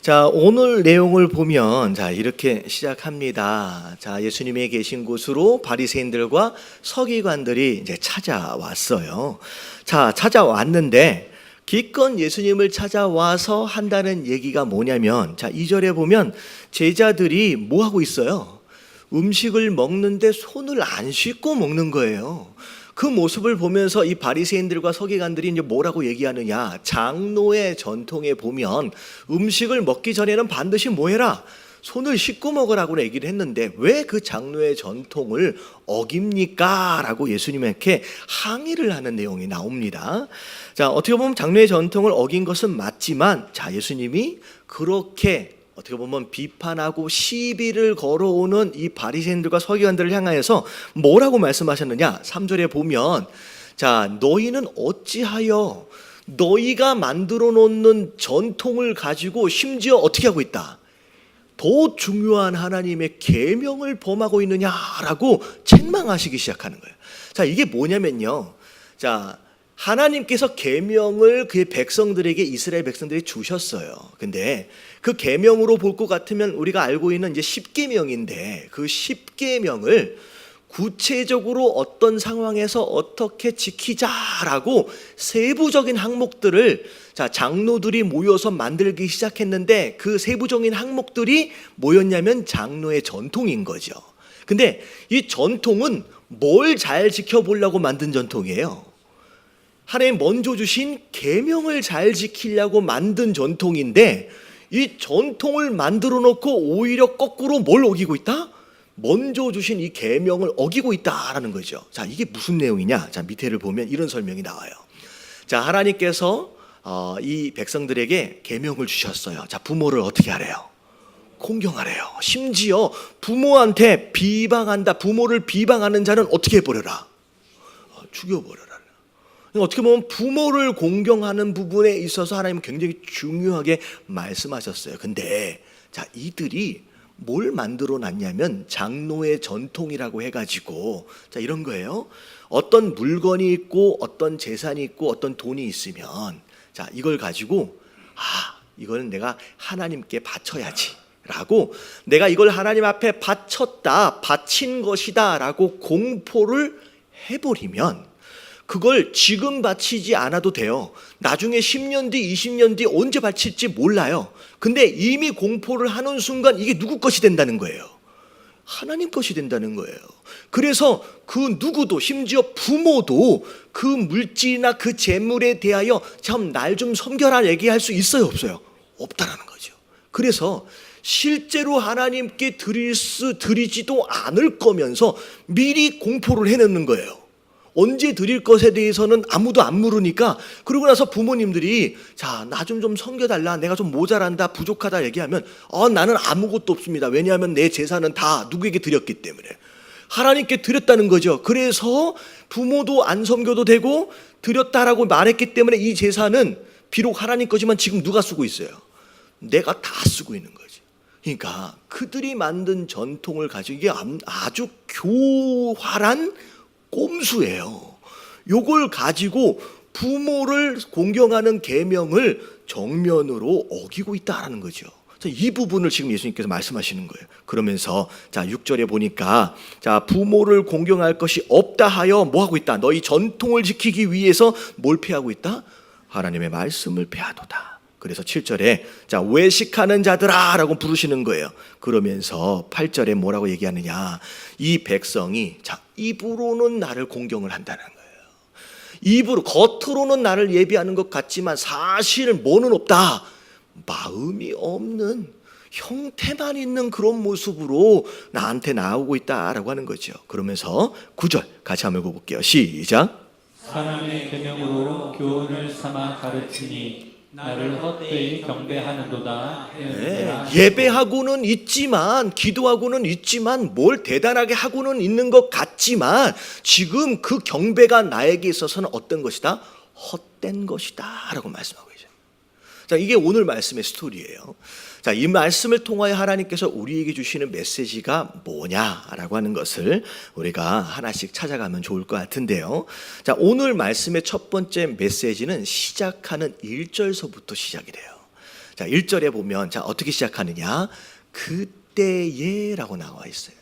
자, 오늘 내용을 보면 이렇게 시작합니다. 자, 예수님이 계신 곳으로 바리새인들과 서기관들이 이제 찾아왔어요. 자, 찾아왔는데 기껏 예수님을 찾아와서 한다는 얘기가 뭐냐면, 자, 2절에 보면 제자들이 뭐 하고 있어요? 음식을 먹는데 손을 안 씻고 먹는 거예요. 그 모습을 보면서 이 바리새인들과 서기관들이 이제 뭐라고 얘기하느냐? 장로의 전통에 보면 음식을 먹기 전에는 반드시 뭐 해라? 손을 씻고 먹으라고 얘기를 했는데 왜 그 장로의 전통을 어깁니까? 라고 예수님에게 항의를 하는 내용이 나옵니다. 자, 어떻게 보면 장로의 전통을 어긴 것은 맞지만, 자, 예수님이 그렇게 어떻게 보면 비판하고 시비를 걸어오는 이 바리새인들과 서기관들을 향하여서 뭐라고 말씀하셨느냐? 3절에 보면, 자, 너희는 어찌하여 너희가 만들어 놓는 전통을 가지고 심지어 어떻게 하고 있다? 더 중요한 하나님의 계명을 범하고 있느냐라고 책망하시기 시작하는 거예요. 자, 이게 뭐냐면요. 자, 하나님께서 계명을 그의 백성들에게, 이스라엘 백성들이 주셨어요. 근데 그 계명으로 볼 것 같으면 우리가 알고 있는 이제 10계명인데 그 10계명을 구체적으로 어떤 상황에서 어떻게 지키자라고 세부적인 항목들을, 자, 장로들이 모여서 만들기 시작했는데 그 세부적인 항목들이 뭐였냐면 장로의 전통인 거죠. 근데 이 전통은 뭘 잘 지켜보려고 만든 전통이에요? 하나님 먼저 주신 계명을 잘 지키려고 만든 전통인데, 이 전통을 만들어 놓고 오히려 거꾸로 뭘 어기고 있다? 먼저 주신 이 계명을 어기고 있다라는 거죠. 자, 이게 무슨 내용이냐? 자, 밑에를 보면 이런 설명이 나와요. 자, 하나님께서 이 백성들에게 계명을 주셨어요. 자, 부모를 어떻게 하래요? 공경하래요. 심지어 부모한테 비방한다, 부모를 비방하는 자는 어떻게 해버려라? 죽여버려라. 어떻게 보면 부모를 공경하는 부분에 있어서 하나님은 굉장히 중요하게 말씀하셨어요. 근데 자, 이들이 뭘 만들어 놨냐면 장로의 전통이라고 해가지고, 자, 이런 거예요. 어떤 물건이 있고 어떤 재산이 있고 어떤 돈이 있으면, 자, 이걸 가지고 이거는 내가 하나님께 바쳐야지 라고, 내가 이걸 하나님 앞에 바친 것이다 라고 공포를 해버리면 그걸 지금 바치지 않아도 돼요. 나중에 10년 뒤, 20년 뒤 언제 바칠지 몰라요. 근데 이미 공포를 하는 순간 이게 누구 것이 된다는 거예요? 하나님 것이 된다는 거예요. 그래서 그 누구도, 심지어 부모도 그 물질이나 그 재물에 대하여 참 날 좀 섬겨라 얘기할 수 있어요, 없어요? 없다라는 거죠. 그래서 실제로 하나님께 드리지도 않을 거면서 미리 공포를 해놓는 거예요. 언제 드릴 것에 대해서는 아무도 안 물으니까, 그러고 나서 부모님들이 자, 나 좀 섬겨달라, 내가 좀 모자란다, 부족하다 얘기하면 나는 아무것도 없습니다. 왜냐하면 내 재산은 다 누구에게 드렸기 때문에. 하나님께 드렸다는 거죠. 그래서 부모도 안 섬겨도 되고 드렸다라고 말했기 때문에 이 재산은 비록 하나님 거지만 지금 누가 쓰고 있어요? 내가 다 쓰고 있는 거지. 그러니까 그들이 만든 전통을 가지고, 이게 아주 교활한 꼼수예요. 요걸 가지고 부모를 공경하는 계명을 정면으로 어기고 있다라는 거죠. 이 부분을 지금 예수님께서 말씀하시는 거예요. 그러면서 자, 6절에 보니까, 자, 부모를 공경할 것이 없다 하여 뭐 하고 있다? 너희 전통을 지키기 위해서 뭘 폐하고 있다? 하나님의 말씀을 폐하도다. 그래서 7절에 자, 외식하는 자들아 라고 부르시는 거예요. 그러면서 8절에 뭐라고 얘기하느냐? 이 백성이 자, 입으로는 나를 공경을 한다는 거예요. 입으로, 겉으로는 나를 예비하는 것 같지만 사실 뭐는 없다? 마음이 없는, 형태만 있는 그런 모습으로 나한테 나오고 있다라고 하는 거죠. 그러면서 9절 같이 한번 읽어볼게요. 시작. 사람의 계명으로 교훈을 삼아 가르치니 나를 헛되이 경배하는도다. 네, 예배하고는 있지만, 기도하고는 있지만, 뭘 대단하게 하고는 있는 것 같지만 지금 그 경배가 나에게 있어서는 어떤 것이다? 헛된 것이다 라고 말씀하고 계세요. 자, 이게 오늘 말씀의 스토리예요. 자, 이 말씀을 통하여 하나님께서 우리에게 주시는 메시지가 뭐냐라고 하는 것을 우리가 하나씩 찾아가면 좋을 것 같은데요. 자, 오늘 말씀의 첫 번째 메시지는 시작하는 1절서부터 시작이 돼요. 자, 1절에 보면 자, 어떻게 시작하느냐? 그때에라고 나와 있어요.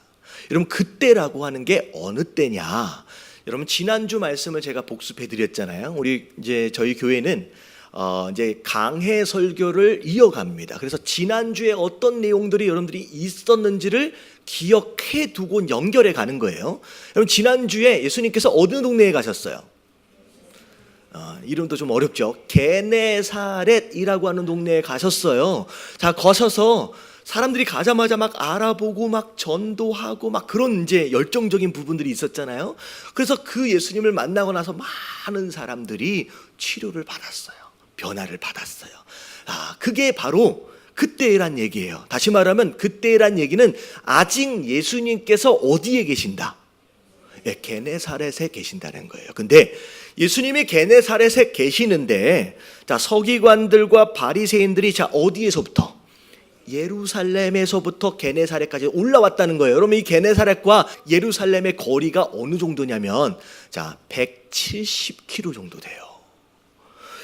여러분, 그때라고 하는 게 어느 때냐? 여러분, 지난주 말씀을 제가 복습해 드렸잖아요. 우리 이제 저희 교회는 이제 강해 설교를 이어갑니다. 그래서 지난주에 어떤 내용들이 여러분들이 있었는지를 기억해 두고 연결해 가는 거예요. 여러분, 지난주에 예수님께서 어느 동네에 가셨어요? 이름도 좀 어렵죠. 게네사렛이라고 하는 동네에 가셨어요. 자, 거셔서 사람들이 가자마자 막 알아보고 막 전도하고 막 그런 이제 열정적인 부분들이 있었잖아요. 그래서 그 예수님을 만나고 나서 많은 사람들이 치료를 받았어요. 변화를 받았어요. 그게 바로 그때란 얘기예요. 다시 말하면 그때란 얘기는 아직 예수님께서 어디에 계신다? 게네사렛에 계신다는 거예요. 근데 예수님이 게네사렛에 계시는데, 자, 서기관들과 바리새인들이 자, 어디에서부터? 예루살렘에서부터 게네사렛까지 올라왔다는 거예요. 여러분, 이 게네사렛과 예루살렘의 거리가 어느 정도냐면 자, 170km 정도 돼요.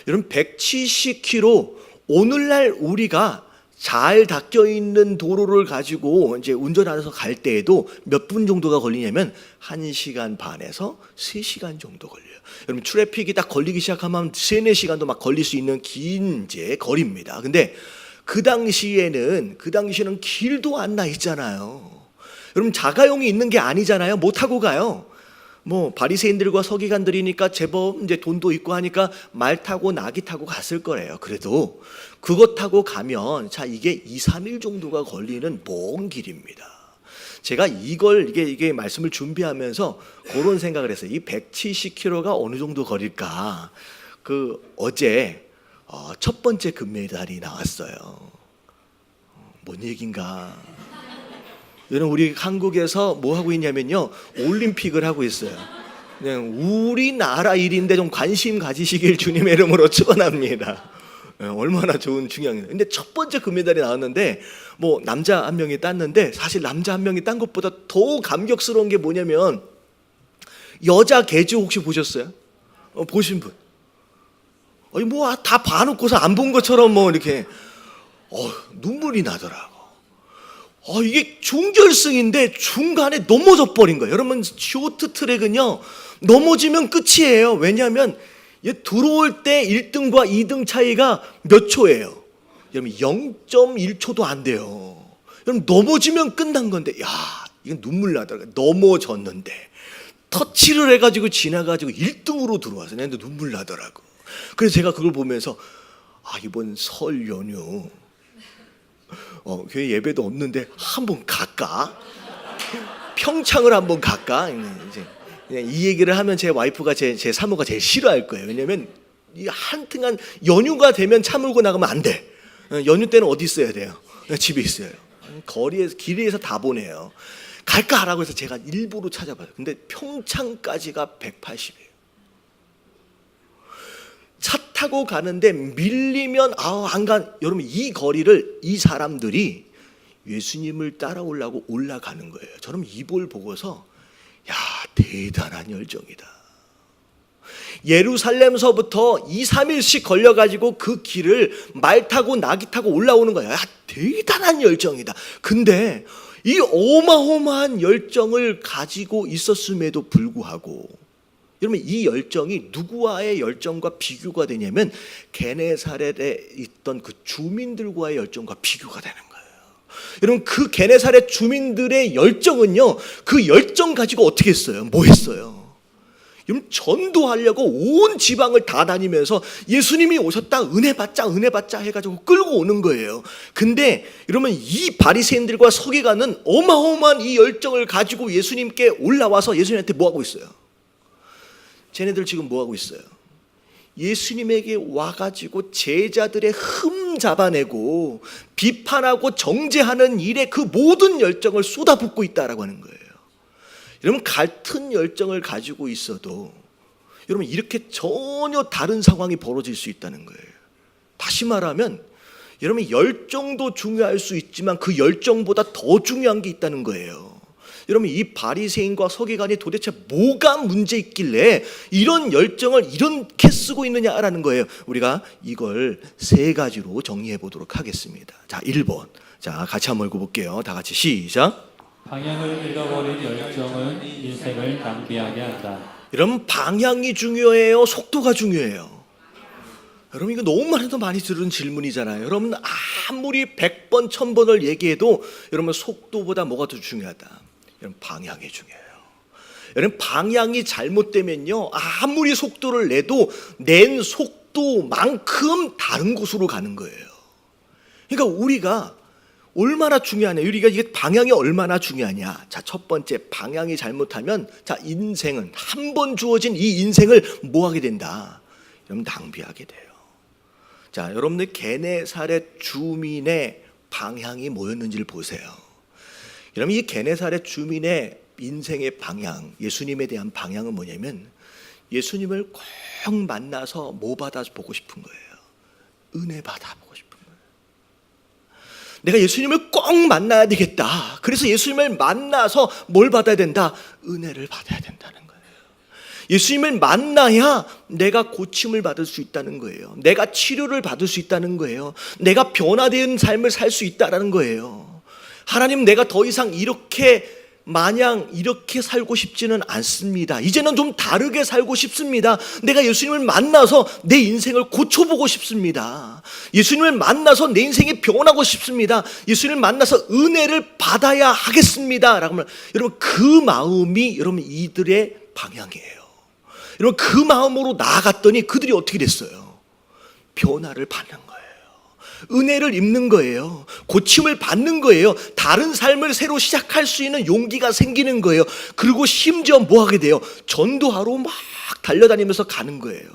여러분, 170km, 오늘날 우리가 잘 닦여 있는 도로를 가지고 이제 운전하면서 갈 때에도 몇 분 정도가 걸리냐면 1시간 반에서 3시간 정도 걸려요. 여러분, 트래픽이 딱 걸리기 시작하면 3-4시간도 막 걸릴 수 있는 긴 이제 거리입니다. 근데 그 당시에는 길도 안 나 있잖아요. 여러분, 자가용이 있는 게 아니잖아요. 못 타고 가요. 뭐 바리새인들과 서기관들이니까 제법 이제 돈도 있고 하니까 말 타고 나귀 타고 갔을 거래요. 그래도 그것 타고 가면 자, 이게 2-3일 정도가 걸리는 먼 길입니다. 제가 이게 말씀을 준비하면서 그런 생각을 했어요. 이 170km가 어느 정도 거릴까? 어제 첫 번째 금메달이 나왔어요. 뭔 얘긴가? 여러분, 우리 한국에서 뭐 하고 있냐면요, 올림픽을 하고 있어요. 그냥 우리나라 일인데 좀 관심 가지시길 주님의 이름으로 축원합니다. 얼마나 좋은 중요한. 근데 첫 번째 금메달이 나왔는데 뭐 남자 한 명이 땄는데, 사실 남자 한 명이 딴 것보다 더 감격스러운 게 뭐냐면 여자 계주 혹시 보셨어요? 보신 분? 아니 뭐 다 봐놓고서 안 본 것처럼 뭐 이렇게 눈물이 나더라고. 이게 준결승인데 중간에 넘어져 버린 거예요. 여러분, 쇼트트랙은요 넘어지면 끝이에요. 왜냐하면 들어올 때 1등과 2등 차이가 몇 초예요? 여러분, 0.1초도 안 돼요. 여러분, 넘어지면 끝난 건데, 이건 눈물 나더라고요. 넘어졌는데 터치를 해가지고 지나가지고 1등으로 들어와서 근데 눈물 나더라고. 그래서 제가 그걸 보면서 이번 설 연휴 교회 예배도 없는데 한번 갈까? 평창을 한번 갈까? 이제 그냥 이 얘기를 하면 제 와이프가 제 사모가 제일 싫어할 거예요. 왜냐면 이 한등한 연휴가 되면 차 몰고 나가면 안 돼. 연휴 때는 어디 있어야 돼요? 집에 있어요. 길에서 다 보내요. 갈까라고 해서 제가 일부러 찾아봐요. 근데 평창까지가 180이에요. 차 타고 가는데 밀리면 안 가. 여러분, 이 거리를 이 사람들이 예수님을 따라오려고 올라가는 거예요. 저는 이걸 보고서 대단한 열정이다. 예루살렘서부터 2-3일씩 걸려가지고 그 길을 말 타고 나귀 타고 올라오는 거예요. 대단한 열정이다. 근데 이 어마어마한 열정을 가지고 있었음에도 불구하고 여러분, 이 열정이 누구와의 열정과 비교가 되냐면 게네사렛에 있던 그 주민들과의 열정과 비교가 되는 거예요. 여러분, 그 게네사렛 주민들의 열정은요, 그 열정 가지고 어떻게 했어요? 뭐 했어요? 여러분, 전도하려고 온 지방을 다 다니면서 예수님이 오셨다, 은혜 받자 해가지고 끌고 오는 거예요. 근데 여러분, 이 바리새인들과 서기관은 어마어마한 이 열정을 가지고 예수님께 올라와서 예수님한테 뭐 하고 있어요? 쟤네들 지금 뭐 하고 있어요? 예수님에게 와가지고 제자들의 흠 잡아내고 비판하고 정죄하는 일에 그 모든 열정을 쏟아붓고 있다라고 하는 거예요. 여러분, 같은 열정을 가지고 있어도 여러분, 이렇게 전혀 다른 상황이 벌어질 수 있다는 거예요. 다시 말하면 여러분, 열정도 중요할 수 있지만 그 열정보다 더 중요한 게 있다는 거예요. 여러분, 이 바리새인과 서기관이 도대체 뭐가 문제 있길래 이런 열정을 이렇게 쓰고 있느냐라는 거예요. 우리가 이걸 세 가지로 정리해 보도록 하겠습니다. 자, 1번. 자, 같이 한번 읽어볼게요. 다 같이 시작. 방향을 잃어버린 열정은 인생을 낭비하게 한다. 여러분, 방향이 중요해요? 속도가 중요해요? 여러분, 이거 너무 많이 들은 질문이잖아요. 여러분, 아무리 100번, 1000번을 얘기해도 여러분, 속도보다 뭐가 더 중요하다? 여러분, 방향이 중요해요. 여러분, 방향이 잘못되면요, 아무리 속도를 내도 낸 속도만큼 다른 곳으로 가는 거예요. 그러니까 우리가 얼마나 중요하냐, 우리가 이게 방향이 얼마나 중요하냐. 자, 첫 번째, 방향이 잘못하면 자, 인생은 한 번 주어진 이 인생을 뭐 하게 된다? 여러분, 낭비하게 돼요. 자, 여러분들 게네사렛 주민의 방향이 뭐였는지를 보세요. 여러분, 이 게네사렛 주민의 인생의 방향, 예수님에 대한 방향은 뭐냐면 예수님을 꼭 만나서 뭐 받아보고 싶은 거예요? 은혜 받아보고 싶은 거예요. 내가 예수님을 꼭 만나야 되겠다. 그래서 예수님을 만나서 뭘 받아야 된다? 은혜를 받아야 된다는 거예요. 예수님을 만나야 내가 고침을 받을 수 있다는 거예요. 내가 치료를 받을 수 있다는 거예요. 내가 변화된 삶을 살 수 있다는 거예요. 하나님, 내가 더 이상 마냥 이렇게 살고 싶지는 않습니다. 이제는 좀 다르게 살고 싶습니다. 내가 예수님을 만나서 내 인생을 고쳐보고 싶습니다. 예수님을 만나서 내 인생이 변하고 싶습니다. 예수님을 만나서 은혜를 받아야 하겠습니다. 라고 하면 여러분, 그 마음이 여러분 이들의 방향이에요. 여러분, 그 마음으로 나아갔더니 그들이 어떻게 됐어요? 변화를 받는 거예요. 은혜를 입는 거예요. 고침을 받는 거예요. 다른 삶을 새로 시작할 수 있는 용기가 생기는 거예요. 그리고 심지어 뭐 하게 돼요? 전도하러 막 달려다니면서 가는 거예요.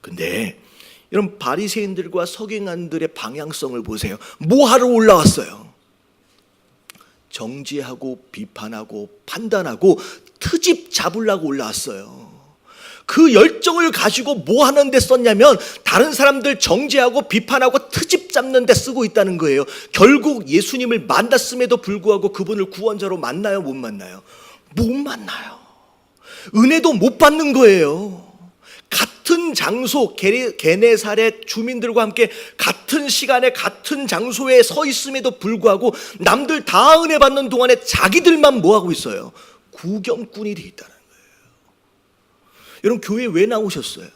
근데 여러분, 바리새인들과 서기관들의 방향성을 보세요. 뭐 하러 올라왔어요? 정죄하고 비판하고 판단하고 트집 잡으려고 올라왔어요. 그 열정을 가지고 뭐 하는 데 썼냐면 다른 사람들 정죄하고 비판하고 트집 잡는 데 쓰고 있다는 거예요. 결국 예수님을 만났음에도 불구하고 그분을 구원자로 만나요, 못 만나요? 못 만나요. 은혜도 못 받는 거예요. 같은 장소, 게네사렛 주민들과 함께 같은 시간에 같은 장소에 서 있음에도 불구하고 남들 다 은혜 받는 동안에 자기들만 뭐 하고 있어요? 구경꾼이 돼 있다는 거예요. 여러분, 교회 왜 나오셨어요?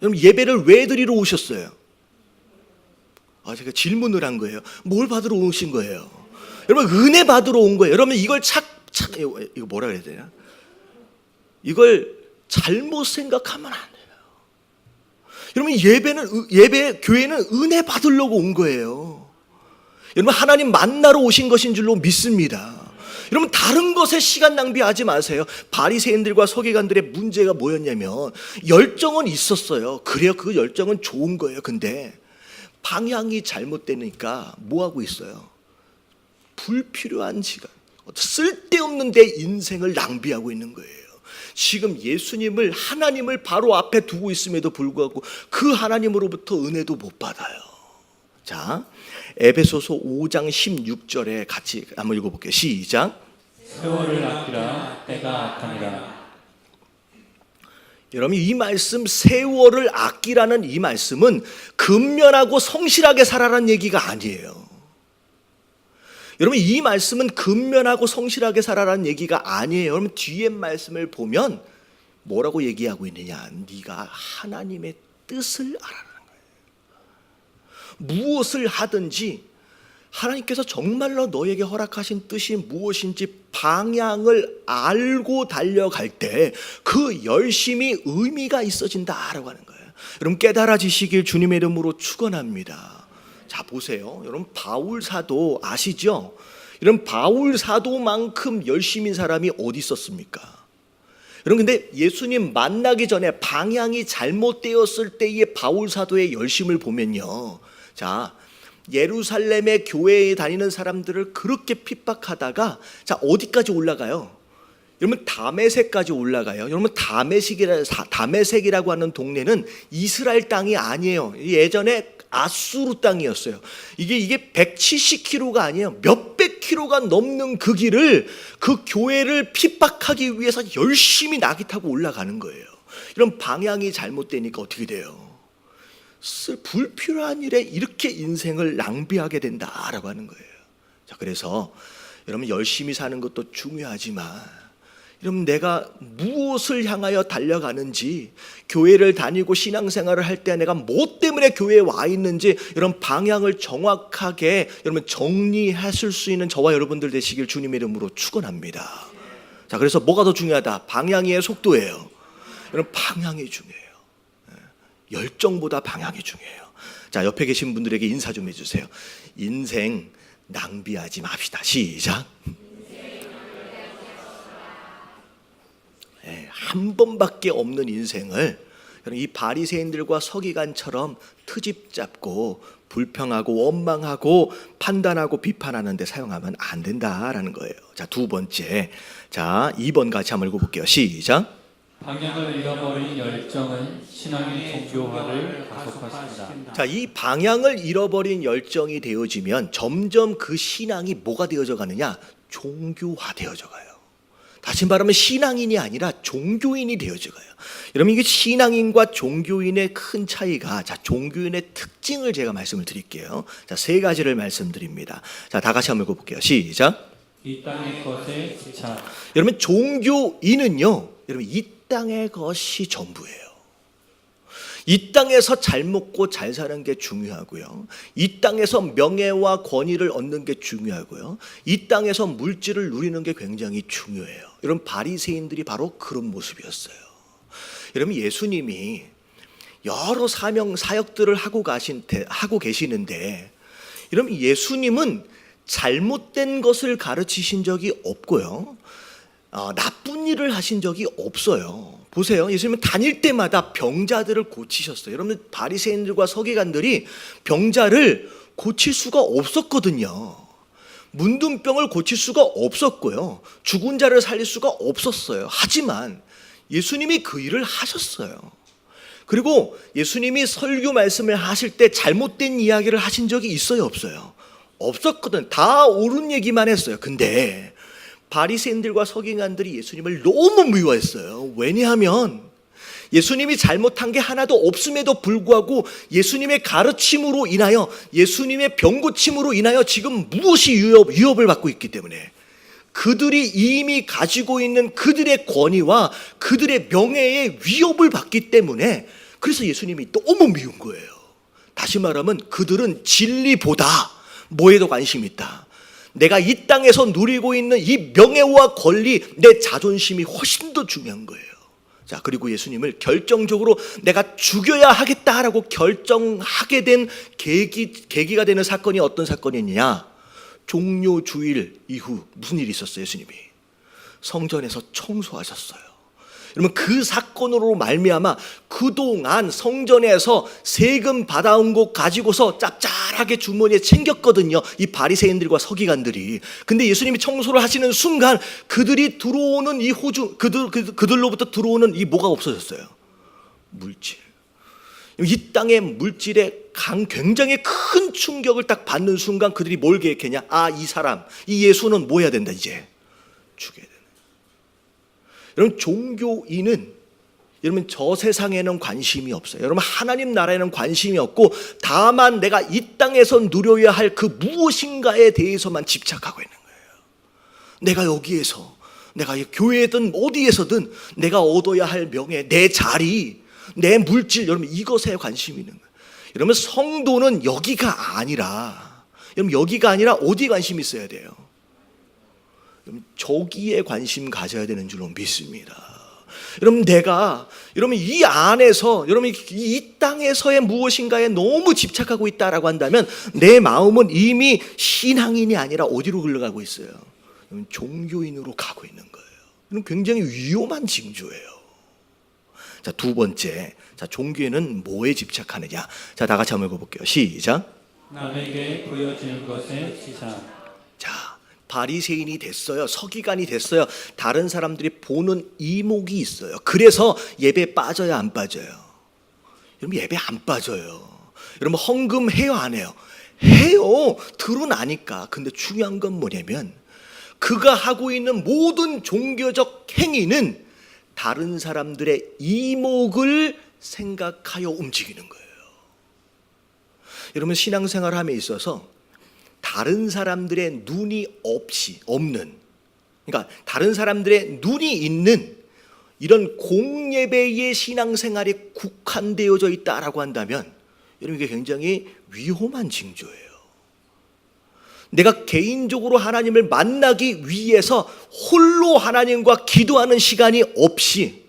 여러분, 예배를 왜 드리러 오셨어요? 제가 질문을 한 거예요. 뭘 받으러 오신 거예요? 여러분, 은혜 받으러 온 거예요. 여러분, 이걸 이거 뭐라 그래야 되나? 이걸 잘못 생각하면 안 돼요. 여러분, 교회는 은혜 받으려고 온 거예요. 여러분, 하나님 만나러 오신 것인 줄로 믿습니다. 여러분, 다른 것에 시간 낭비하지 마세요. 바리새인들과 서기관들의 문제가 뭐였냐면 열정은 있었어요. 그래요, 그 열정은 좋은 거예요. 근데 방향이 잘못되니까 뭐 하고 있어요? 불필요한 시간, 쓸데없는 데 인생을 낭비하고 있는 거예요. 지금 예수님을, 하나님을 바로 앞에 두고 있음에도 불구하고 그 하나님으로부터 은혜도 못 받아요. 자, 에베소서 5장 16절에 같이 한번 읽어볼게요. 시작. 세월을 아끼라 때가 악하니라. 여러분, 이 말씀, 세월을 아끼라는 이 말씀은 근면하고 성실하게 살아라는 얘기가 아니에요. 여러분, 이 말씀은 근면하고 성실하게 살아라는 얘기가 아니에요. 여러분, 뒤에 말씀을 보면 뭐라고 얘기하고 있느냐? 네가 하나님의 뜻을 알아라는 거예요. 무엇을 하든지 하나님께서 정말로 너에게 허락하신 뜻이 무엇인지 방향을 알고 달려갈 때 그 열심이 의미가 있어진다라고 하는 거예요. 여러분, 깨달아지시길 주님의 이름으로 축원합니다. 자, 보세요. 여러분, 바울 사도 아시죠? 여러분, 바울 사도만큼 열심인 사람이 어디 있었습니까? 여러분, 근데 예수님 만나기 전에 방향이 잘못되었을 때의 바울 사도의 열심을 보면요, 자, 예루살렘의 교회에 다니는 사람들을 그렇게 핍박하다가 자, 어디까지 올라가요? 여러분 다메섹까지 올라가요. 여러분 다메섹이라고 하는 동네는 이스라엘 땅이 아니에요. 예전에 아수르 땅이었어요. 이게 170km가 아니에요. 몇백 킬로가 넘는 그 길을, 그 교회를 핍박하기 위해서 열심히 낙이 타고 올라가는 거예요. 이런 방향이 잘못되니까 어떻게 돼요? 불필요한 일에 이렇게 인생을 낭비하게 된다라고 하는 거예요. 자, 그래서 여러분 열심히 사는 것도 중요하지만 여러분 내가 무엇을 향하여 달려가는지, 교회를 다니고 신앙생활을 할 때 내가 뭐 때문에 교회에 와 있는지 이런 방향을 정확하게 여러분 정리하실 수 있는 저와 여러분들 되시길 주님의 이름으로 축원합니다. 자, 그래서 뭐가 더 중요하다? 방향이에요, 속도예요? 여러분 방향이 중요해요. 열정보다 방향이 중요해요. 자, 옆에 계신 분들에게 인사 좀 해주세요. 인생 낭비하지 맙시다. 시작. 한 번밖에 없는 인생을 이 바리새인들과 서기관처럼 트집 잡고 불평하고 원망하고 판단하고 비판하는 데 사용하면 안 된다라는 거예요. 자, 두 번째. 자, 2번 같이 한번 읽어볼게요. 시작. 방향을 잃어버린 열정은 신앙의 종교화를 가속화시킨다. 자, 이 방향을 잃어버린 열정이 되어지면 점점 그 신앙이 뭐가 되어져 가느냐? 종교화 되어져 가요. 다시 말하면 신앙인이 아니라 종교인이 되어져 가요. 여러분 이게 신앙인과 종교인의 큰 차이가, 자, 종교인의 특징을 제가 말씀을 드릴게요. 자, 세 가지를 말씀드립니다. 자, 다 같이 한번 읽어볼게요. 시작. 이 땅의 것에 집착. 여러분 종교인은요, 여러분 이 땅의 것이 전부예요. 이 땅에서 잘 먹고 잘 사는 게 중요하고요. 이 땅에서 명예와 권위를 얻는 게 중요하고요. 이 땅에서 물질을 누리는 게 굉장히 중요해요. 여러분 바리새인들이 바로 그런 모습이었어요. 여러분 예수님이 여러 사역들을 하고 계시는데, 여러분 예수님은 잘못된 것을 가르치신 적이 없고요. 나쁜 일을 하신 적이 없어요. 보세요. 예수님은 다닐 때마다 병자들을 고치셨어요. 여러분 바리새인들과 서기관들이 병자를 고칠 수가 없었거든요. 문둥병을 고칠 수가 없었고요. 죽은 자를 살릴 수가 없었어요. 하지만 예수님이 그 일을 하셨어요. 그리고 예수님이 설교 말씀을 하실 때 잘못된 이야기를 하신 적이 있어요, 없어요? 없었거든. 다 옳은 얘기만 했어요. 근데 바리새인들과 서기관들이 예수님을 너무 미워했어요. 왜냐하면 예수님이 잘못한 게 하나도 없음에도 불구하고 예수님의 가르침으로 인하여, 예수님의 병고침으로 인하여 지금 무엇이 위협을 받고 있기 때문에, 그들이 이미 가지고 있는 그들의 권위와 그들의 명예에 위협을 받기 때문에, 그래서 예수님이 너무 미운 거예요. 다시 말하면 그들은 진리보다 뭐에도 관심이 있다. 내가 이 땅에서 누리고 있는 이 명예와 권리, 내 자존심이 훨씬 더 중요한 거예요. 자, 그리고 예수님을 결정적으로 내가 죽여야 하겠다라고 결정하게 된 계기가 되는 사건이 어떤 사건이냐? 종료 주일 이후 무슨 일이 있었어요? 예수님이 성전에서 청소하셨어요. 여러분 그 사건으로 말미암아 그동안 성전에서 세금 받아온 것 가지고서 짭짤하게 주머니에 챙겼거든요, 이 바리새인들과 서기관들이. 근데 예수님이 청소를 하시는 순간 그들이 들어오는 이 그들로부터 들어오는 이 뭐가 없어졌어요? 물질. 이 땅의 물질에 굉장히 큰 충격을 딱 받는 순간 그들이 뭘 계획했냐? 이 사람, 이 예수는 뭐 해야 된다? 이제 죽여야 된다. 여러분 종교인은 여러분 저 세상에는 관심이 없어요. 여러분 하나님 나라에는 관심이 없고 다만 내가 이 땅에서 누려야 할 그 무엇인가에 대해서만 집착하고 있는 거예요. 내가 여기에서, 내가 교회든 어디에서든 내가 얻어야 할 명예, 내 자리, 내 물질, 여러분 이것에 관심이 있는 거예요. 여러분 성도는 여기가 아니라, 여러분 여기가 아니라 어디에 관심이 있어야 돼요? 저기에 관심 가져야 되는 줄로 믿습니다. 여러분 여러분 이 안에서, 여러분 이 땅에서의 무엇인가에 너무 집착하고 있다라고 한다면 내 마음은 이미 신앙인이 아니라 어디로 흘러가고 있어요? 여러분 종교인으로 가고 있는 거예요. 이건 굉장히 위험한 징조예요. 자, 두 번째. 자, 종교인은 뭐에 집착하느냐? 자, 다 같이 한번 읽어볼게요. 시작. 남에게 보여지는 것에 지상. 자, 바리새인이 됐어요. 서기관이 됐어요. 다른 사람들이 보는 이목이 있어요. 그래서 예배 빠져요, 안 빠져요? 여러분 예배 안 빠져요. 여러분 헌금 해요, 안 해요? 해요. 드러나니까. 근데 중요한 건 뭐냐면 그가 하고 있는 모든 종교적 행위는 다른 사람들의 이목을 생각하여 움직이는 거예요. 여러분 신앙생활함에 있어서 다른 사람들의 눈이 없는, 그러니까 다른 사람들의 눈이 있는 이런 공예배의 신앙생활에 국한되어져 있다라고 한다면 여러분 이게 굉장히 위험한 징조예요. 내가 개인적으로 하나님을 만나기 위해서 홀로 하나님과 기도하는 시간이 없이,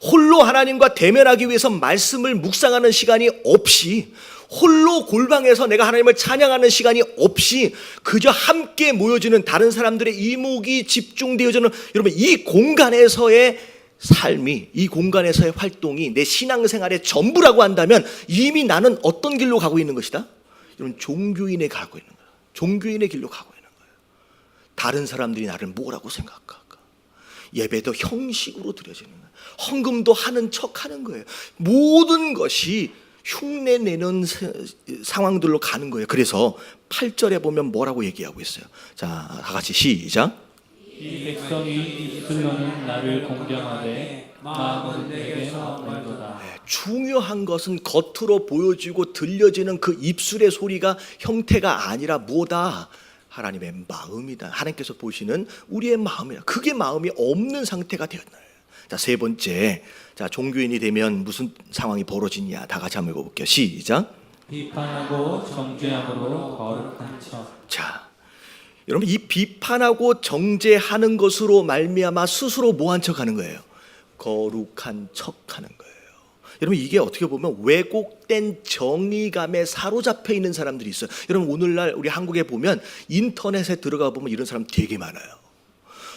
홀로 하나님과 대면하기 위해서 말씀을 묵상하는 시간이 없이, 홀로 골방에서 내가 하나님을 찬양하는 시간이 없이 그저 함께 모여지는 다른 사람들의 이목이 집중되어지는 여러분 이 공간에서의 삶이, 이 공간에서의 활동이 내 신앙생활의 전부라고 한다면 이미 나는 어떤 길로 가고 있는 것이다? 여러분 종교인에 가고 있는 거예요. 종교인의 길로 가고 있는 거예요. 다른 사람들이 나를 뭐라고 생각할까? 예배도 형식으로 드려지는 거예요. 헌금도 하는 척 하는 거예요. 모든 것이 흉내내는 상황들로 가는 거예요. 그래서 8절에 보면 뭐라고 얘기하고 있어요? 자, 다 같이 시작. 이 백성이 입술로는 나를 공경하되 마음은 내게 멀도다. 중요한 것은 겉으로 보여지고 들려지는 그 입술의 소리가 형태가 아니라 뭐다? 하나님의 마음이다. 하나님께서 보시는 우리의 마음이다. 그게 마음이 없는 상태가 되었나요? 자, 세 번째. 자, 종교인이 되면 무슨 상황이 벌어지냐? 다 같이 한번 읽어볼게요. 시작. 비판하고 정죄함으로 거룩한 척. 자, 여러분 이 비판하고 정죄하는 것으로 말미암아 스스로 뭐한 척하는 거예요? 거룩한 척하는 거예요. 여러분 이게 어떻게 보면 왜곡된 정의감에 사로잡혀 있는 사람들이 있어요. 여러분 오늘날 우리 한국에 보면 인터넷에 들어가 보면 이런 사람 되게 많아요.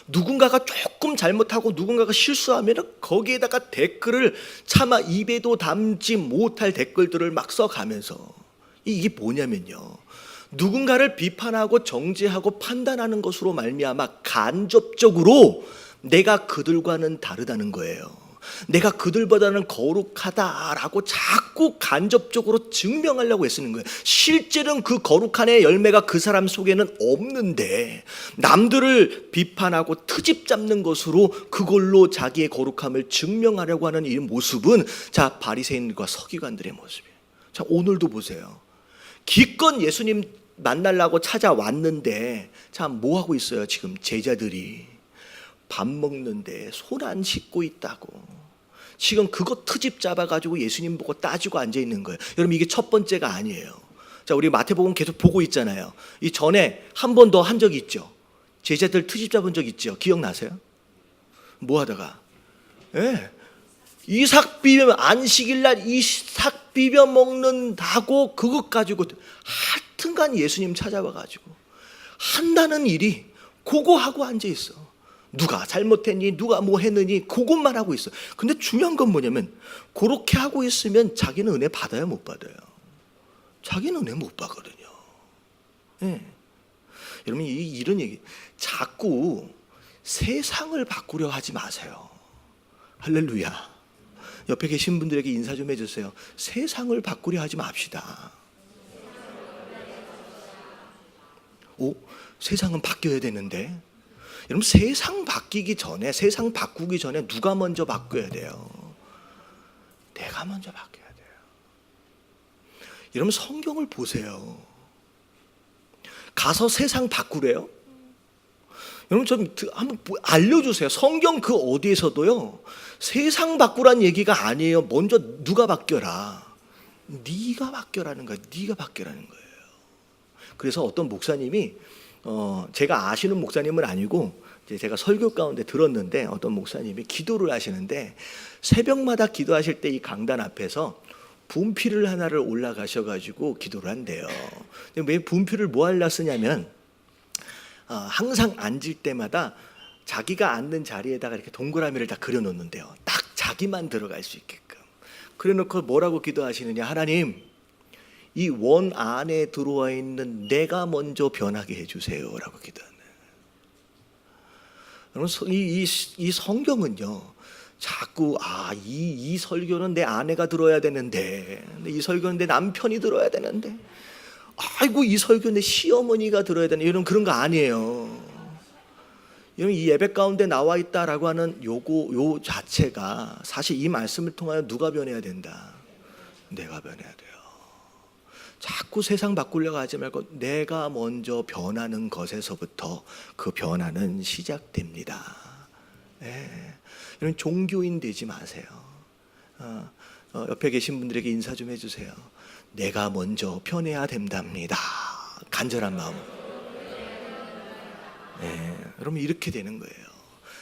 누군가가 조금 잘못하고 누군가가 실수하면 거기에다가 댓글을 차마 입에도 담지 못할 댓글들을 막 써가면서 이게 뭐냐면요, 누군가를 비판하고 정죄하고 판단하는 것으로 말미암아 간접적으로 내가 그들과는 다르다는 거예요. 내가 그들보다는 거룩하다라고 자꾸 간접적으로 증명하려고 애쓰는 거예요. 실제는 그 거룩한의 열매가 그 사람 속에는 없는데 남들을 비판하고 트집 잡는 것으로 그걸로 자기의 거룩함을 증명하려고 하는 이 모습은 자, 바리새인과 서기관들의 모습이에요. 자, 오늘도 보세요. 기껏 예수님 만나려고 찾아왔는데 자, 뭐 하고 있어요? 지금 제자들이 밥 먹는데 손 안 씻고 있다고. 지금 그거 트집 잡아가지고 예수님 보고 따지고 앉아있는 거예요. 여러분 이게 첫 번째가 아니에요. 자, 우리 마태복음 계속 보고 있잖아요. 이 전에 한 번 더 한 적이 있죠. 제자들 트집 잡은 적 있죠. 기억나세요? 뭐 하다가 이삭 비벼, 안식일날 이삭 비벼 먹는다고 그것 가지고 하여튼간 예수님 찾아와가지고 한다는 일이 그거 하고 앉아있어. 누가 잘못했니? 누가 뭐 했느니? 그것만 하고 있어. 근데 중요한 건 뭐냐면 그렇게 하고 있으면 자기는 은혜 받아요? 못 받아요? 자기는 은혜 못 받거든요. 네. 여러분 이런 얘기 자꾸 세상을 바꾸려 하지 마세요. 할렐루야. 옆에 계신 분들에게 인사 좀 해주세요. 세상을 바꾸려 하지 맙시다. 세상은 바뀌어야 되는데 여러분 세상 바뀌기 전에, 세상 바꾸기 전에 누가 먼저 바뀌어야 돼요? 내가 먼저 바뀌어야 돼요. 여러분 성경을 보세요. 가서 세상 바꾸래요? 여러분 좀 한번 알려주세요. 성경 그 어디에서도요 세상 바꾸란 얘기가 아니에요. 먼저 누가 바뀌어라. 네가 바뀌어라는 거예요. 네가 바뀌어라는 거예요. 그래서 어떤 목사님이 제가 아시는 목사님은 아니고 제가 설교 가운데 들었는데 어떤 목사님이 기도를 하시는데 새벽마다 기도하실 때 이 강단 앞에서 분필을 하나를 올라가셔가지고 기도를 한대요. 왜 분필을 뭐 하려 쓰냐면 항상 앉을 때마다 자기가 앉는 자리에다가 이렇게 동그라미를 다 그려놓는데요. 딱 자기만 들어갈 수 있게끔. 그래놓고 뭐라고 기도하시느냐. 하나님, 이 원 안에 들어와 있는 내가 먼저 변하게 해주세요 라고 기도하는. 여러분 이 성경은요 자꾸 이 설교는 내 아내가 들어야 되는데, 이 설교는 내 남편이 들어야 되는데, 아이고 이 설교 내 시어머니가 들어야 되는 이런 그런 거 아니에요. 여러분 이 예배 가운데 나와 있다라고 하는 요 자체가 사실 이 말씀을 통하여 누가 변해야 된다? 내가 변해야 돼요. 자꾸 세상 바꾸려고 하지 말고 내가 먼저 변하는 것에서부터 그 변화는 시작됩니다. 여러분 종교인 되지 마세요. 옆에 계신 분들에게 인사 좀 해주세요. 내가 먼저 변해야 된답니다. 간절한 마음. 여러분 이렇게 되는 거예요.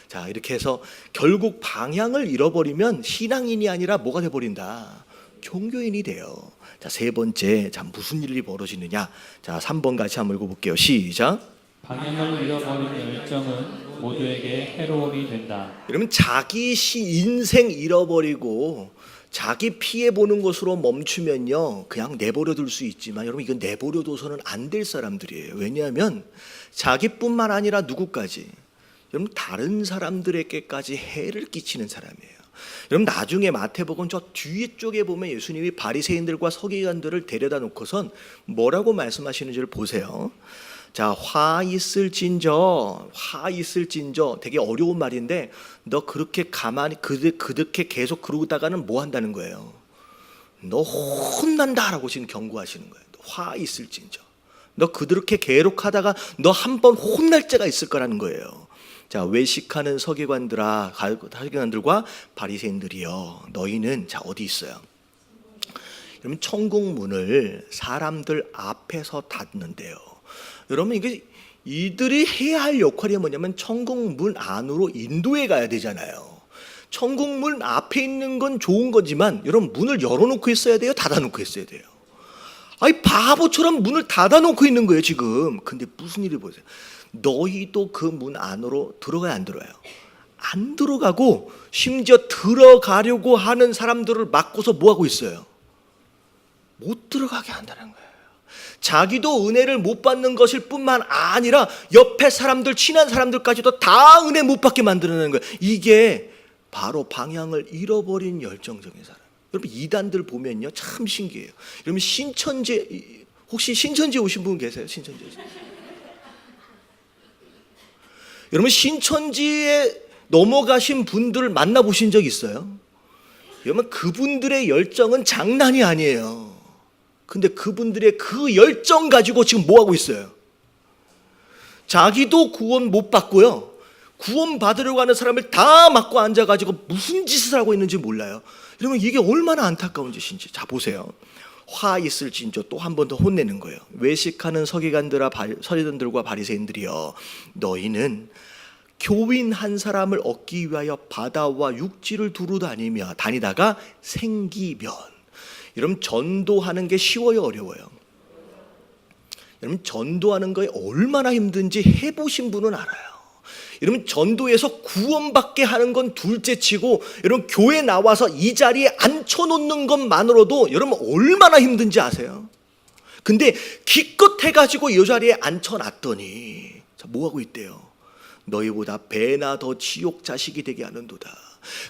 자, 이렇게 해서 결국 방향을 잃어버리면 신앙인이 아니라 뭐가 돼버린다? 종교인이 돼요. 자, 세 번째, 자 무슨 일이 벌어지느냐? 자, 3번 같이 한번 읽어볼게요. 시작. 방향을 잃어버린 열정은 모두에게 해로움이 된다. 여러분 자기 인생 잃어버리고 자기 피해 보는 것으로 멈추면요 그냥 내버려 둘 수 있지만 여러분 이건 내버려 둬서는 안 될 사람들이에요. 왜냐하면 자기뿐만 아니라 누구까지, 여러분 다른 사람들에게까지 해를 끼치는 사람이에요. 여러분 나중에 마태복음 저 뒤쪽에 보면 예수님이 바리새인들과 서기관들을 데려다 놓고선 뭐라고 말씀하시는지를 보세요. 자, 화 있을진저 되게 어려운 말인데 너 그렇게 가만히 그렇게 계속 그러다가는 뭐 한다는 거예요? 너 혼난다라고 지금 경고하시는 거예요. 화 있을진저. 너 그렇게 계속하다가 너 한 번 혼날 때가 있을 거라는 거예요. 자, 외식하는 서기관들과 바리새인들이여 너희는 자 어디 있어요? 여러분 천국 문을 사람들 앞에서 닫는데요. 여러분 이들이 해야 할 역할이 뭐냐면 천국 문 안으로 인도해 가야 되잖아요. 천국 문 앞에 있는 건 좋은 거지만 여러분 문을 열어놓고 있어야 돼요? 닫아놓고 있어야 돼요? 아니 바보처럼 문을 닫아놓고 있는 거예요 지금. 근데 무슨 일이 보세요. 너희도 그 문 안으로 들어가요 안 들어가요? 안 들어가고 심지어 들어가려고 하는 사람들을 막고서 뭐하고 있어요? 못 들어가게 한다는 거예요. 자기도 은혜를 못 받는 것일 뿐만 아니라 옆에 사람들, 친한 사람들까지도 다 은혜 못 받게 만들어내는 거예요. 이게 바로 방향을 잃어버린 열정적인 사람. 여러분 이단들 보면요 참 신기해요. 여러분 신천지 혹시 신천지 오신 분 계세요? 신천지 오신 분? 여러분 신천지에 넘어가신 분들을 만나보신 적 있어요? 여러분 그분들의 열정은 장난이 아니에요. 근데 그분들의 그 열정 가지고 지금 뭐 하고 있어요? 자기도 구원 못 받고요. 구원 받으려고 하는 사람을 다 막고 앉아가지고 무슨 짓을 하고 있는지 몰라요. 여러분 이게 얼마나 안타까운 짓인지. 자 보세요. 화 있을진저 또 한 번 더 혼내는 거예요. 외식하는 서기관들과 바리새인들이여 너희는 교인 한 사람을 얻기 위하여 바다와 육지를 두루 다니다가 생기면. 여러분 전도하는 게 쉬워요 어려워요? 여러분 전도하는 거에 얼마나 힘든지 해보신 분은 알아요. 여러분 전도에서 구원받게 하는 건 둘째치고 여러분 교회 나와서 이 자리에 앉혀놓는 것만으로도 여러분 얼마나 힘든지 아세요? 근데 기껏 해가지고 이 자리에 앉혀놨더니 자, 뭐하고 있대요? 너희보다 배나 더 지옥 자식이 되게 하는도다.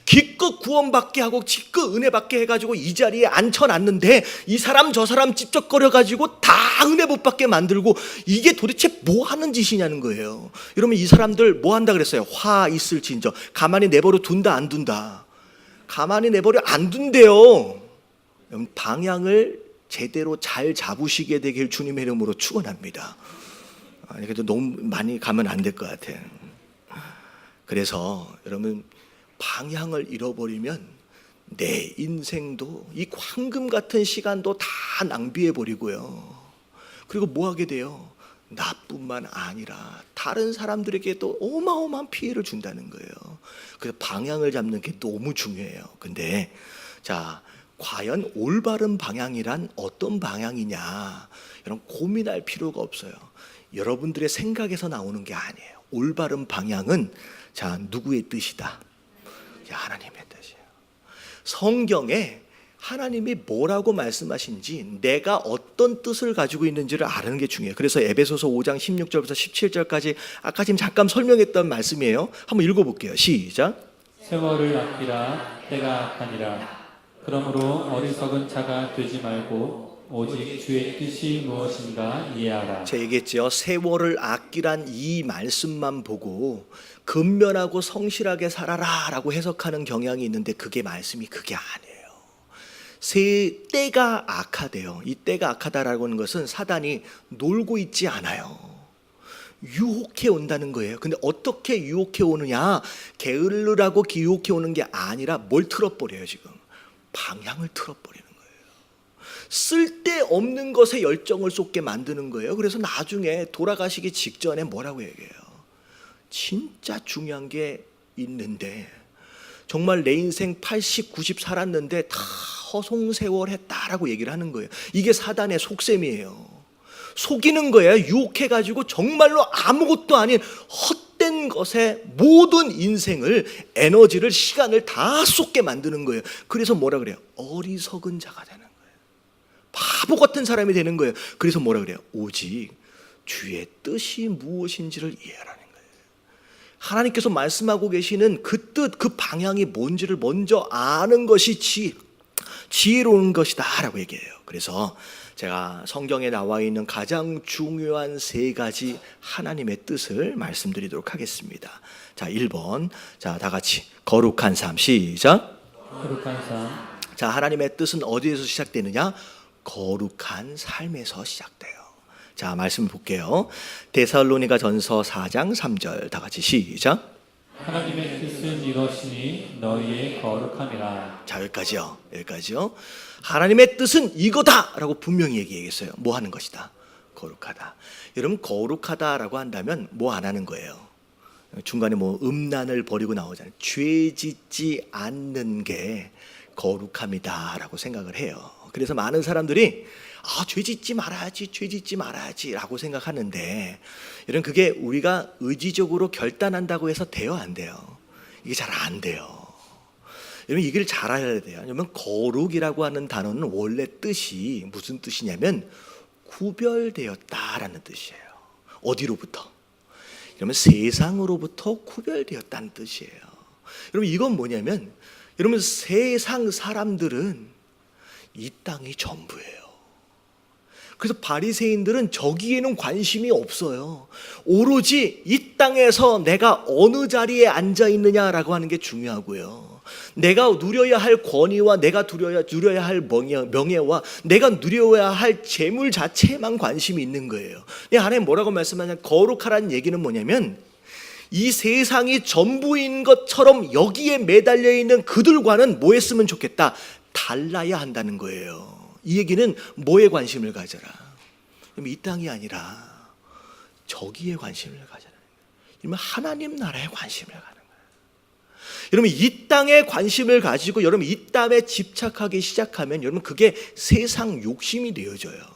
기껏 구원받게 하고 기껏 은혜 받게 해가지고 이 자리에 앉혀놨는데 이 사람 저 사람 찝쩍거려가지고 다 은혜 못 받게 만들고 이게 도대체 뭐 하는 짓이냐는 거예요. 여러분 이 사람들 뭐 한다 그랬어요? 화 있을진저. 가만히 내버려 둔다 안 둔다? 가만히 내버려 안 둔대요. 여러분 방향을 제대로 잘 잡으시게 되길 주님의 이름으로 축원합니다. 그래도 너무 많이 가면 안 될 것 같아요. 그래서 여러분 방향을 잃어버리면 내 인생도 이 황금 같은 시간도 다 낭비해 버리고요. 그리고 뭐 하게 돼요? 나뿐만 아니라 다른 사람들에게도 어마어마한 피해를 준다는 거예요. 그래서 방향을 잡는 게 너무 중요해요. 근데 자 과연 올바른 방향이란 어떤 방향이냐? 이런 고민할 필요가 없어요. 여러분들의 생각에서 나오는 게 아니에요. 올바른 방향은 자 누구의 뜻이다? 하나님의 뜻이에요. 성경에 하나님이 뭐라고 말씀하신지 내가 어떤 뜻을 가지고 있는지를 아는 게 중요해요. 그래서 에베소서 5장 16절부터 17절까지 아까 지금 잠깐 설명했던 말씀이에요. 한번 읽어볼게요. 시작. 세월을 아끼라 때가 악하니라. 그러므로 어리석은 자가 되지 말고 오직 주의 뜻이 무엇인가 이해하라. 제가 얘기했죠. 세월을 아끼란 이 말씀만 보고 근면하고 성실하게 살아라 라고 해석하는 경향이 있는데 그게 말씀이 그게 아니에요. 때가 악하대요. 이 때가 악하다라고 하는 것은 사단이 놀고 있지 않아요. 유혹해 온다는 거예요. 근데 어떻게 유혹해 오느냐? 게으르라고 유혹해 오는 게 아니라 뭘 틀어버려요 지금? 방향을 틀어버리는 거예요. 쓸데없는 것에 열정을 쏟게 만드는 거예요. 그래서 나중에 돌아가시기 직전에 뭐라고 얘기해요? 진짜 중요한 게 있는데 정말 내 인생 80, 90 살았는데 다 허송세월 했다라고 얘기를 하는 거예요. 이게 사단의 속셈이에요. 속이는 거예요. 유혹해가지고 정말로 아무것도 아닌 헛된 것에 모든 인생을, 에너지를, 시간을 다 쏟게 만드는 거예요. 그래서 뭐라 그래요? 어리석은 자가 되는 거예요. 바보 같은 사람이 되는 거예요. 그래서 뭐라 그래요? 오직 주의 뜻이 무엇인지를 이해하라는 거예요. 하나님께서 말씀하고 계시는 그 뜻, 그 방향이 뭔지를 먼저 아는 것이 지혜로운 것이다 라고 얘기해요. 그래서 제가 성경에 나와 있는 가장 중요한 세 가지 하나님의 뜻을 말씀드리도록 하겠습니다. 자, 1번. 자, 다 같이 거룩한 삶. 시작. 거룩한 삶. 자, 하나님의 뜻은 어디에서 시작되느냐? 거룩한 삶에서 시작돼요. 자, 말씀 볼게요. 데살로니가 전서 4장 3절. 다 같이 시작. 하나님의 뜻은 이것이니 너희의 거룩함이라. 자, 여기까지요. 여기까지요. 하나님의 뜻은 이거다라고 분명히 얘기했어요. 뭐 하는 것이다? 거룩하다. 여러분, 거룩하다라고 한다면 뭐 안 하는 거예요? 중간에 뭐 음란을 버리고 나오잖아요. 죄 짓지 않는 게 거룩함이다라고 생각을 해요. 그래서 많은 사람들이 죄 짓지 말아야지, 죄 짓지 말아야지라고 생각하는데, 여러분 그게 우리가 의지적으로 결단한다고 해서 돼요, 안 돼요? 이게 잘 안 돼요. 여러분 이걸 잘 알아야 돼요. 왜냐면 거룩이라고 하는 단어는 원래 뜻이 무슨 뜻이냐면 구별되었다라는 뜻이에요. 어디로부터? 그러면 세상으로부터 구별되었다는 뜻이에요. 여러분 이건 뭐냐면, 여러분 세상 사람들은 이 땅이 전부예요. 그래서 바리새인들은 저기에는 관심이 없어요. 오로지 이 땅에서 내가 어느 자리에 앉아 있느냐라고 하는 게 중요하고요. 내가 누려야 할 권위와 내가 누려야 할 명예와 내가 누려야 할 재물 자체에만 관심이 있는 거예요. 하나님 뭐라고 말씀하냐면, 거룩하라는 얘기는 뭐냐면 이 세상이 전부인 것처럼 여기에 매달려 있는 그들과는 뭐 했으면 좋겠다? 달라야 한다는 거예요. 이 얘기는 뭐에 관심을 가져라? 이 땅이 아니라 저기에 관심을 가져라. 이러면 하나님 나라에 관심을 가는 거예요. 여러분 이 땅에 관심을 가지고 여러분 이 땅에 집착하기 시작하면 여러분 그게 세상 욕심이 되어져요.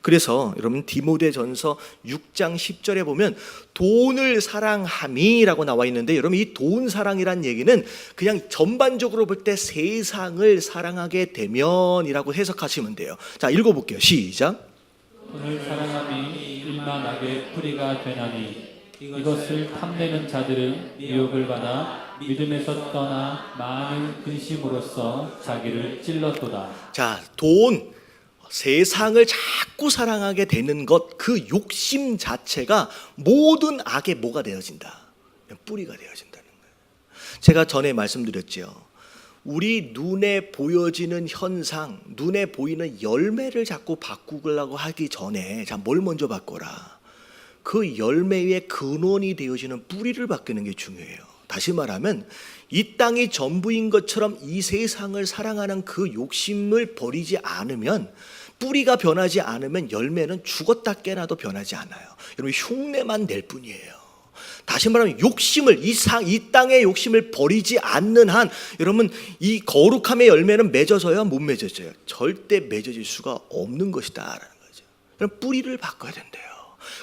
그래서 여러분 디모데전서 6장 10절에 보면 돈을 사랑함이라고 나와 있는데, 여러분 이 돈 사랑이란 얘기는 그냥 전반적으로 볼 때 세상을 사랑하게 되면이라고 해석하시면 돼요. 자, 읽어볼게요. 시작. 돈을 사랑함이 일만 악의 뿌리가 되나니 이것을 탐내는 자들은 미혹을 받아 믿음에서 떠나 많은 근심으로써 자기를 찔렀도다. 자, 돈, 세상을 자꾸 사랑하게 되는 것, 그 욕심 자체가 모든 악의 뭐가 되어진다? 뿌리가 되어진다는 거예요. 제가 전에 말씀드렸죠. 우리 눈에 보여지는 현상, 눈에 보이는 열매를 자꾸 바꾸려고 하기 전에 자, 뭘 먼저 바꿔라? 그 열매의 근원이 되어지는 뿌리를 바꾸는 게 중요해요. 다시 말하면 이 땅이 전부인 것처럼 이 세상을 사랑하는 그 욕심을 버리지 않으면, 뿌리가 변하지 않으면 열매는 죽었다 깨나도 변하지 않아요. 여러분 흉내만 낼 뿐이에요. 다시 말하면 욕심을, 이 땅의 욕심을 버리지 않는 한 여러분 이 거룩함의 열매는 맺어져요? 못 맺어져요? 절대 맺어질 수가 없는 것이다 라는 거죠. 그럼 뿌리를 바꿔야 된대요.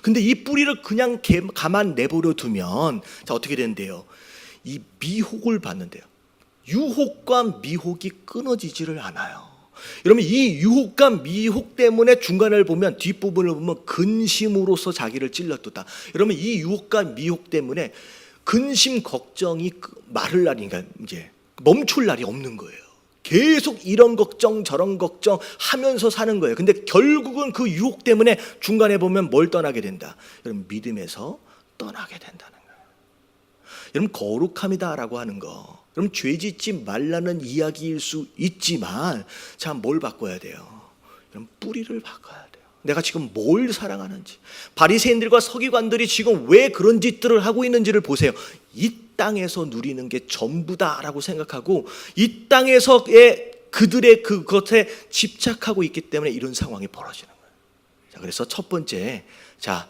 근데 이 뿌리를 그냥 가만 내버려 두면 자 어떻게 된대요? 이 미혹을 받는데요. 유혹과 미혹이 끊어지지를 않아요. 여러분, 이 유혹과 미혹 때문에 중간을 보면, 뒷부분을 보면 근심으로서 자기를 찔렀도다. 여러분, 이 유혹과 미혹 때문에 근심 걱정이 마를 날이, 그러니까 이제 멈출 날이 없는 거예요. 계속 이런 걱정 저런 걱정 하면서 사는 거예요. 근데 결국은 그 유혹 때문에 중간에 보면 뭘 떠나게 된다? 여러분, 믿음에서 떠나게 된다는 거예요. 여러분, 거룩함이다라고 하는 거, 여러분, 죄 짓지 말라는 이야기일 수 있지만, 자, 뭘 바꿔야 돼요? 여러분, 뿌리를 바꿔야 돼요. 내가 지금 뭘 사랑하는지. 바리새인들과 서기관들이 지금 왜 그런 짓들을 하고 있는지를 보세요. 이 땅에서 누리는 게 전부다라고 생각하고, 이 땅에서의 그들의 그것에 집착하고 있기 때문에 이런 상황이 벌어지는 거예요. 자, 그래서 첫 번째, 자,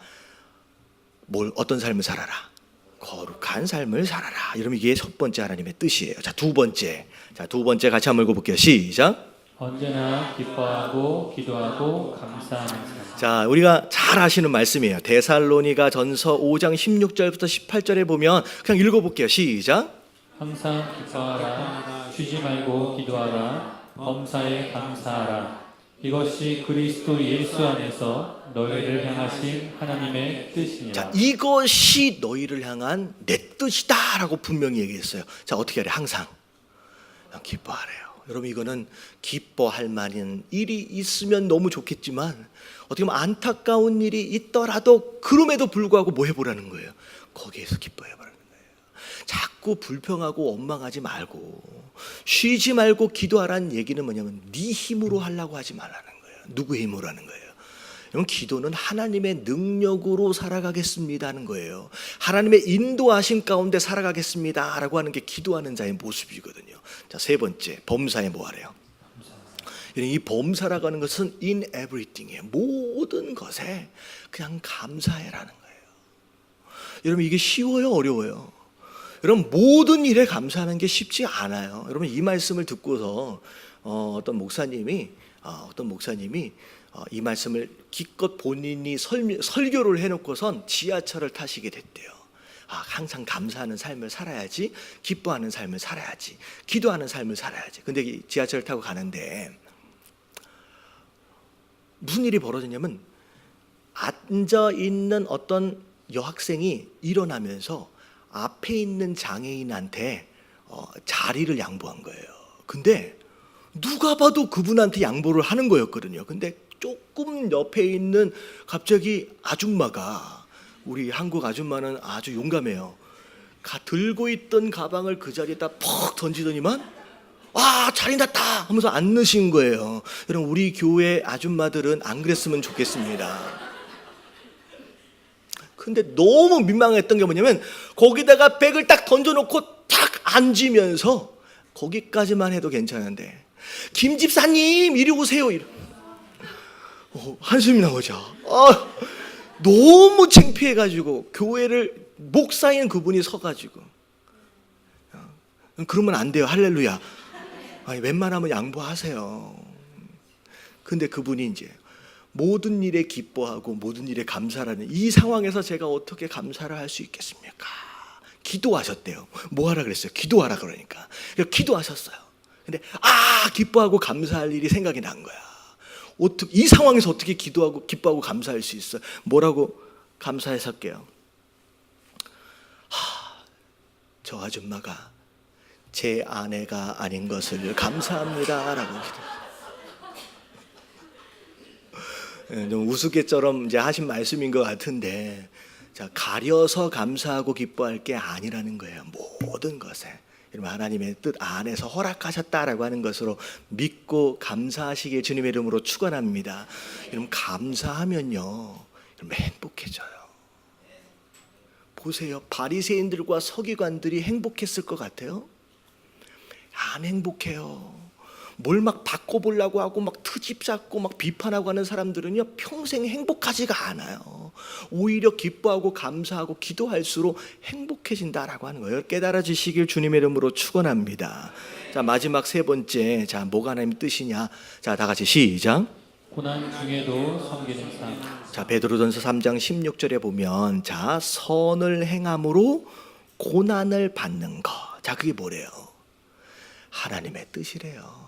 어떤 삶을 살아라? 거룩한 삶을 살아라. 여러분, 이게 첫 번째 하나님의 뜻이에요. 자, 두 번째 같이 한번 읽어볼게요. 시작. 언제나 기뻐하고 기도하고 감사하는 삶. 자, 우리가 잘 아시는 말씀이에요. 데살로니가 전서 5장 16절부터 18절에 보면 그냥 읽어볼게요. 시작. 항상 기뻐하라. 쉬지 말고 기도하라. 범사에 감사하라. 이것이 그리스도 예수 안에서 너희를 향하신 하나님의 뜻이니라. 자, 이것이 너희를 향한 내 뜻이다 라고 분명히 얘기했어요. 자, 어떻게 하래? 항상 기뻐하래요. 여러분, 이거는 기뻐할 만한 일이 있으면 너무 좋겠지만, 어떻게 보면 안타까운 일이 있더라도 그럼에도 불구하고 뭐 해보라는 거예요? 거기에서 기뻐해보라는 거예요. 자꾸 불평하고 원망하지 말고 쉬지 말고 기도하라는 얘기는 뭐냐면, 네 힘으로 하려고 하지 말라는 거예요. 누구의 힘으로 하는 거예요? 여러분, 기도는 하나님의 능력으로 살아가겠습니다 하는 거예요. 하나님의 인도하심 가운데 살아가겠습니다 라고 하는 게 기도하는 자의 모습이거든요. 자, 세 번째, 범사에 뭐 하래요? 이 범사라고 하는 것은 in everything이에요. 모든 것에 그냥 감사해라는 거예요. 여러분, 이게 쉬워요? 어려워요? 여러분, 모든 일에 감사하는 게 쉽지 않아요. 여러분, 이 말씀을 듣고서 어떤 목사님이 이 말씀을 기껏 본인이 설교를 해놓고선 지하철을 타시게 됐대요. 항상 감사하는 삶을 살아야지, 기뻐하는 삶을 살아야지, 기도하는 삶을 살아야지. 근데 지하철을 타고 가는데 무슨 일이 벌어졌냐면, 앉아있는 어떤 여학생이 일어나면서 앞에 있는 장애인한테 자리를 양보한 거예요. 근데 누가 봐도 그분한테 양보를 하는 거였거든요. 근데 조금 옆에 있는 갑자기 아줌마가, 우리 한국 아줌마는 아주 용감해요. 들고 있던 가방을 그 자리에다 퍽 던지더니만 자리 났다 하면서 안 넣으신 거예요. 여러분, 우리 교회 아줌마들은 안 그랬으면 좋겠습니다. 근데 너무 민망했던 게 뭐냐면, 거기다가 백을 딱 던져놓고 딱 앉으면서, 거기까지만 해도 괜찮은데, 김 집사님 이리 오세요. 한숨이 나오죠. 너무 창피해가지고 교회를, 목사인 그분이 서가지고, 그러면 안 돼요. 할렐루야. 웬만하면 양보하세요. 근데 그분이 이제 모든 일에 기뻐하고 모든 일에 감사라는 이 상황에서 제가 어떻게 감사를 할 수 있겠습니까? 기도하셨대요. 뭐 하라 그랬어요? 기도하라 그러니까. 기도하셨어요. 근데 기뻐하고 감사할 일이 생각이 난 거야. 이 상황에서 어떻게 기도하고 기뻐하고 감사할 수 있어요? 뭐라고 감사했을게요? 저 아줌마가 제 아내가 아닌 것을 감사합니다 라고 좀 우스갯처럼 이제 하신 말씀인 것 같은데, 자, 가려서 감사하고 기뻐할 게 아니라는 거예요. 모든 것에 여러분, 하나님의 뜻 안에서 허락하셨다라고 하는 것으로 믿고 감사하시길 주님의 이름으로 축원합니다. 여러분, 감사하면요, 여러분, 행복해져요. 보세요, 바리새인들과 서기관들이 행복했을 것 같아요? 안 행복해요. 뭘 막 바꿔보려고 하고 막 트집 잡고 막 비판하고 하는 사람들은요, 평생 행복하지가 않아요. 오히려 기뻐하고 감사하고 기도할수록 행복해진다라고 하는 거예요. 깨달아지시길 주님의 이름으로 축원합니다. 자, 마지막 세 번째, 자, 뭐가 하나님의 뜻이냐? 자, 다 같이 시작. 고난 중에도 섬기는 삶. 자, 베드로전서 3장 16절에 보면, 자, 선을 행함으로 고난을 받는 것. 자, 그게 뭐래요? 하나님의 뜻이래요.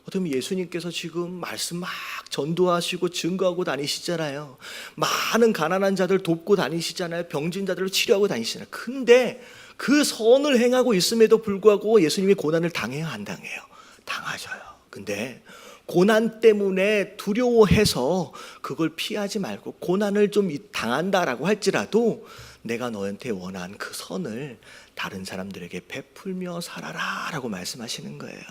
어쩌면 예수님께서 지금 말씀 막 전도하시고 증거하고 다니시잖아요. 많은 가난한 자들 돕고 다니시잖아요. 병진 자들을 치료하고 다니시잖아요. 근데 그 선을 행하고 있음에도 불구하고 예수님이 고난을 당해요, 안 당해요? 당하셔요. 근데 고난 때문에 두려워해서 그걸 피하지 말고 고난을 좀 당한다라고 할지라도 내가 너한테 원한 그 선을 다른 사람들에게 베풀며 살아라 라고 말씀하시는 거예요.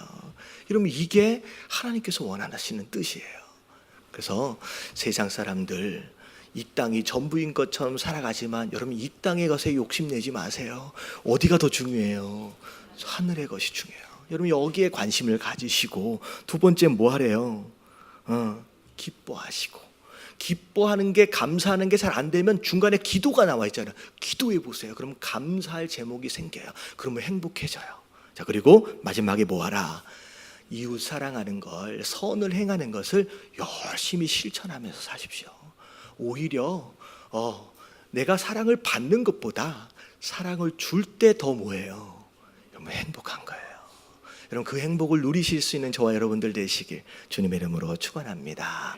여러분, 이게 하나님께서 원하시는 뜻이에요. 그래서 세상 사람들 이 땅이 전부인 것처럼 살아가지만 여러분, 이 땅의 것에 욕심내지 마세요. 어디가 더 중요해요? 하늘의 것이 중요해요. 여러분, 여기에 관심을 가지시고, 두 번째 뭐 하래요? 기뻐하시고. 기뻐하는 게, 감사하는 게 잘 안 되면 중간에 기도가 나와 있잖아요. 기도해 보세요. 그럼 감사할 제목이 생겨요. 그러면 행복해져요. 자, 그리고 마지막에 뭐 하라? 이웃 사랑하는 걸, 선을 행하는 것을 열심히 실천하면서 사십시오. 오히려 내가 사랑을 받는 것보다 사랑을 줄 때 더 뭐예요? 여러분, 행복한 거예요. 여러분, 그 행복을 누리실 수 있는 저와 여러분들 되시길 주님의 이름으로 축원합니다.